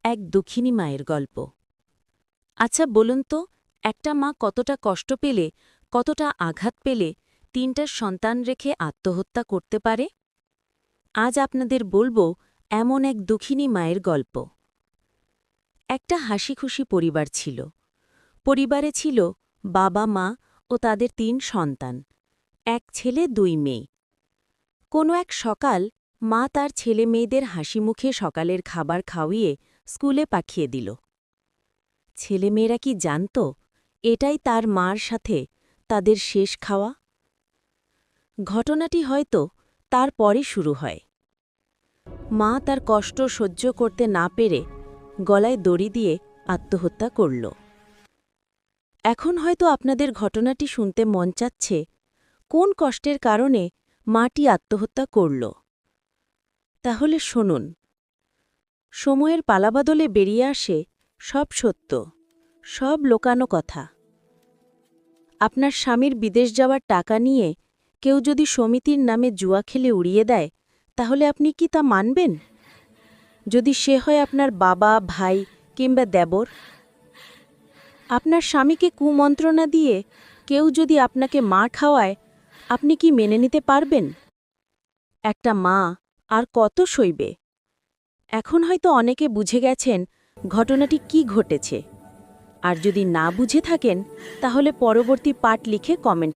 এক দুঃখিনী মায়ের গল্প। আচ্ছা বলুন তো, একটা মা কতটা কষ্ট পেলে, কতটা আঘাত পেলে তিনটা সন্তান রেখে আত্মহত্যা করতে পারে? আজ আপনাদের বলবো এমন এক দুঃখিনী মায়ের গল্প। একটা হাসিখুশি পরিবার ছিল। পরিবারে ছিল বাবা মা ও তাদের ৩ সন্তান, এক ছেলে ২ মেয়ে। কোনো এক সকাল মা তার ছেলে মেয়েদের হাসিমুখে সকালের খাবার খাওয়িয়ে স্কুলে পাঠিয়ে দিল। ছেলেমেয়েরা কি জানত এটাই তার মার সাথে তাদের শেষ খাওয়া? ঘটনাটি হয়তো তারপরে শুরু হয়। মা তার কষ্ট সহ্য করতে না পেরে গলায় দড়ি দিয়ে আত্মহত্যা করল। এখন হয়তো আপনাদের ঘটনাটি শুনতে মন চাচ্ছে, কোন কষ্টের কারণে মাটি আত্মহত্যা করল? তাহলে শুনুন। সময়ের পালাবদলে বেরিয়ে আসে সব সত্য, সব লোকানো কথা। আপনার স্বামীর বিদেশ যাওয়ার টাকা নিয়ে কেউ যদি সমিতির নামে জুয়া খেলে উড়িয়ে দেয়, তাহলে আপনি কি তা মানবেন? যদি সে হয় আপনার বাবা, ভাই কিংবা দেবর? আপনার স্বামীকে কুমন্ত্রণা দিয়ে কেউ যদি আপনাকে মার খাওয়ায়, আপনি কি মেনে নিতে পারবেন? একটা মা আর কত সইবে? এখন হয়তো অনেকে বুঝে গেছেন ঘটনাটি কি ঘটেছে। আর যদি না বুঝে থাকেন, তাহলে পরবর্তী পার্ট লিখে কমেন্ট